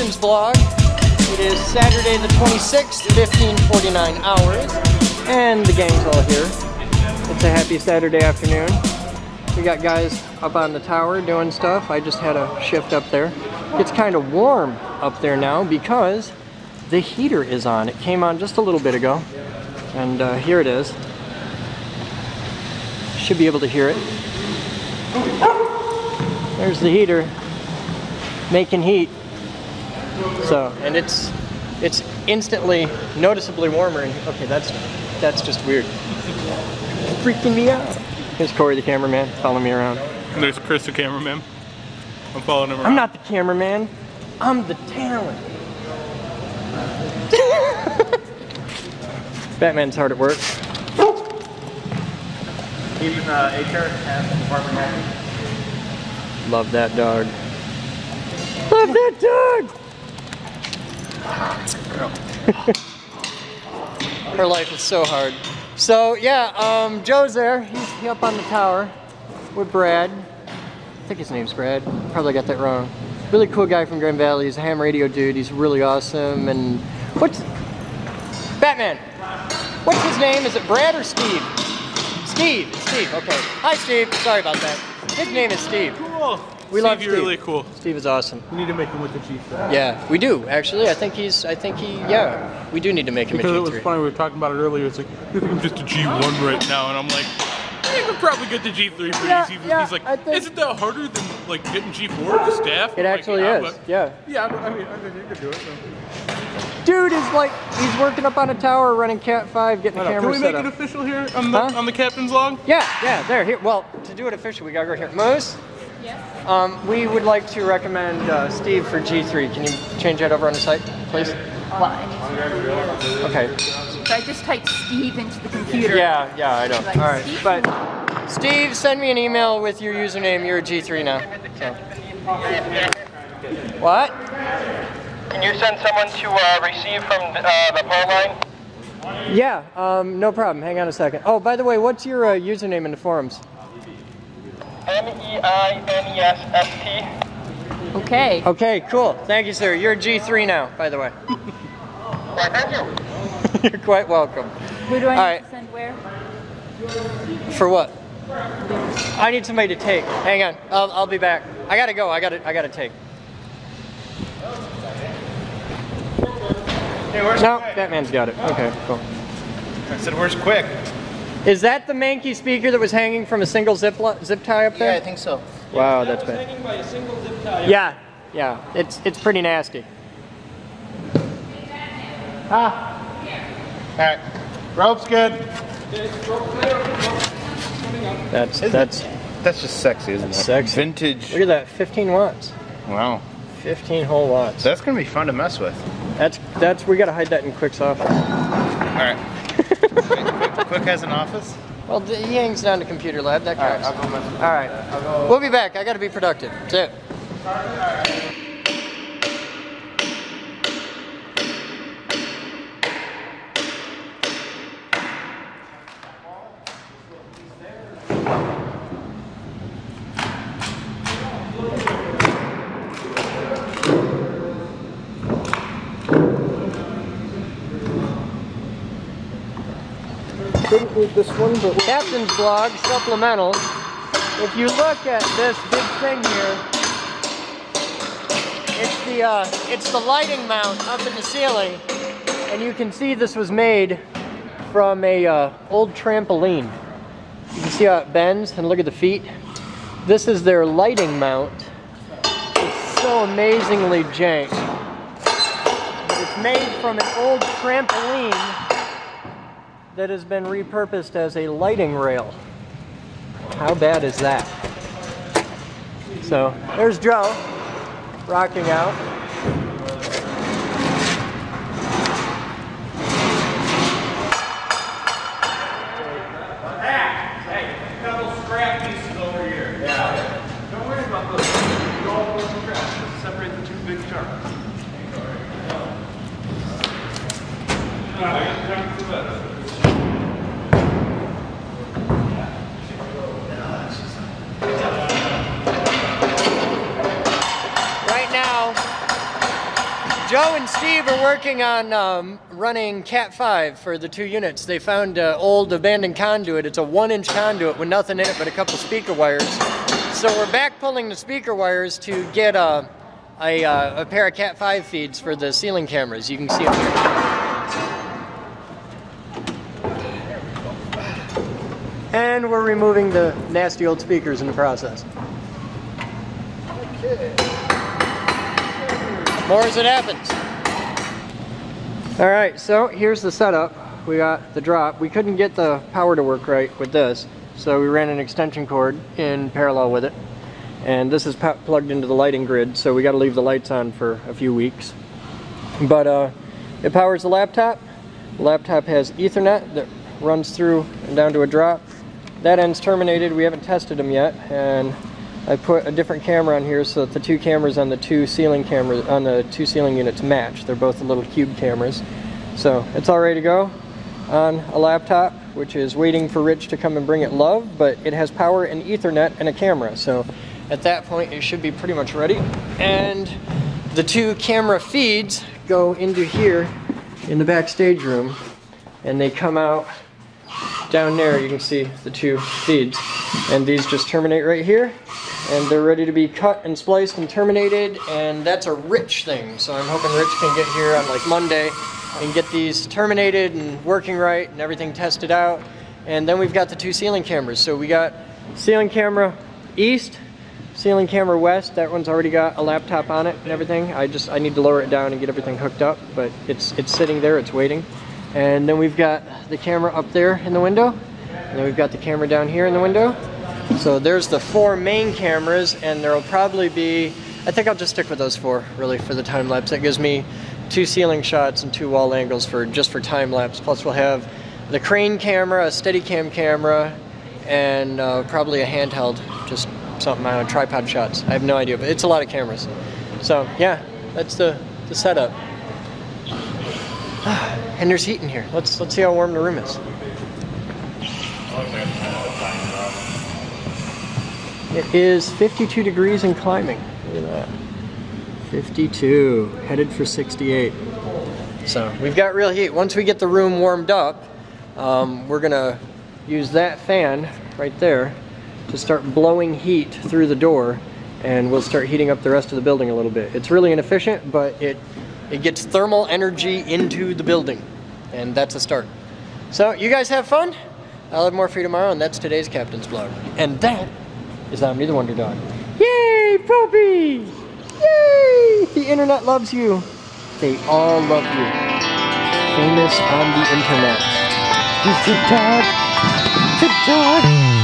Captain's vlog. It is Saturday the 26th, 15:49 hours, and the gang's all here. It's a happy Saturday afternoon. We got guys up on the tower doing stuff. I just had a shift up there. It's kind of warm up there now because the heater is on. It came on just a little bit ago, and here it is. Should be able to hear it. There's the heater making heat. So, and it's instantly noticeably warmer. Okay, that's just weird. Freaking me out. Here's Corey the cameraman, following me around. And there's Chris the cameraman. I'm following him around. I'm not the cameraman. I'm the talent. Batman's hard at work. Keeping HR and the department happy. Love that dog. Love that dog! Her life is so hard. So yeah, Joe's there. He's up on the tower with Brad. I think his name's Brad. Probably got that wrong. Really cool guy from Grand Valley. He's a ham radio dude. He's really awesome. And what's Batman? What's his name? Is it Brad or Steve? Steve. Steve. Okay. Hi, Steve. Sorry about that. His name is Steve. Cool. We love Steve. You're really cool. Steve is awesome. We need to make him with the G3. Yeah, we do actually. Yeah, we do need to make him because a G3. It was funny. We were talking about it earlier. It's like I think I'm just a G1 right now, and I'm like, I could probably get the G3 pretty easy. He's like, isn't that harder than like getting G4 to staff? It actually is. Yeah. Yeah, I mean, I think you could do it. So. Dude is like, he's working up on a tower, running Cat 5, getting the camera set up. Can we make it official here on the captain's log? Yeah, there. Here. Well, to do it official, we gotta go here. Moose. Yes. We would like to recommend Steve for G3. Can you change that over on the site, please? Well, I Okay. So I just typed Steve into the computer. Yeah, I know. Like, all right, Steve? but Steve, send me an email with your username. You're a G3 now. So. What? Can you send someone to receive from the phone line? Yeah, no problem. Hang on a second. Oh, by the way, what's your username in the forums? MEINESST. Okay. Okay, cool. Thank you, sir. You're a G3 now, by the way. Why, thank you. You're quite welcome. Who do I All need right. to send where? For what? I need somebody to take. Hang on. I'll be back. I gotta go. I gotta take. Hey, where's No, Quick? Batman's got it. Okay, cool. I said, where's Quick? Is that the Mankey speaker that was hanging from a single zip tie up there? Yeah, I think so. Wow, that's bad. Hanging by a single zip tie. Yeah. It's pretty nasty. Alright. Rope's good. That's just sexy, isn't it? sexy. Vintage. Look at that, 15 watts. Wow. 15 whole watts. That's gonna be fun to mess with. That's we gotta hide that in Quick's office. Alright. Quick has an office? Well, he hangs down to computer lab. That counts. I'll go mess with it. All right. We'll be back. I gotta be productive. That's it. Couldn't read this one, but Captain's Vlog supplemental. If you look at this big thing here, it's the lighting mount up in the ceiling, and you can see this was made from a old trampoline. You can see how it bends, and look at the feet. This is their lighting mount. It's so amazingly jank. It's made from an old trampoline that has been repurposed as a lighting rail. How bad is that? So there's Joe rocking out. Hey, a couple scrap pieces over here. Yeah. Don't worry about those. Go all over the scrap. Separate the two big sharks. Joe and Steve are working on running Cat 5 for the 2 units. They found an old abandoned conduit. It's a 1-inch conduit with nothing in it but a couple speaker wires. So we're back pulling the speaker wires to get a pair of Cat 5 feeds for the ceiling cameras. You can see them here. And we're removing the nasty old speakers in the process. Okay. More as it happens. All right, so here's the setup. We got the drop. We couldn't get the power to work right with this, so we ran an extension cord in parallel with it. And this is plugged into the lighting grid, so we got to leave the lights on for a few weeks. But it powers the laptop. The laptop has Ethernet that runs through and down to a drop. That end's terminated. We haven't tested them yet, and I put a different camera on here so that the 2 cameras on the 2 ceiling units match. They're both the little cube cameras. So it's all ready to go on a laptop, which is waiting for Rich to come and bring it love, but it has power and Ethernet and a camera. So at that point it should be pretty much ready. And the 2 camera feeds go into here in the backstage room, and they come out down there. You can see the 2 feeds, and these just terminate right here. And they're ready to be cut and spliced and terminated, and that's a Rich thing. So I'm hoping Rich can get here on like Monday and get these terminated and working right and everything tested out. And then we've got the 2 ceiling cameras. So we got ceiling camera east, ceiling camera west. That one's already got a laptop on it and everything. I need to lower it down and get everything hooked up, but it's sitting there, it's waiting. And then we've got the camera up there in the window, and then we've got the camera down here in the window. So there's the 4 main cameras, and there'll probably be, I think I'll just stick with those 4 really for the time lapse. That gives me 2 ceiling shots and 2 wall angles just for time lapse. Plus we'll have the crane camera, a Steadicam camera, and probably a handheld, just something, I don't know, tripod shots. I have no idea, but it's a lot of cameras. So yeah, that's the setup. And there's heat in here. Let's see how warm the room is. It is 52 degrees and climbing. Look at that. 52, headed for 68. So we've got real heat. Once we get the room warmed up, we're gonna use that fan right there to start blowing heat through the door, and we'll start heating up the rest of the building a little bit. It's really inefficient, but it gets thermal energy into the building, and that's a start. So you guys have fun. I'll have more for you tomorrow, and that's today's Captain's Vlog. And that is Omni the Wonder Dog. Yay, puppy! Yay! The internet loves you. They all love you. Famous on the internet. TikTok! TikTok!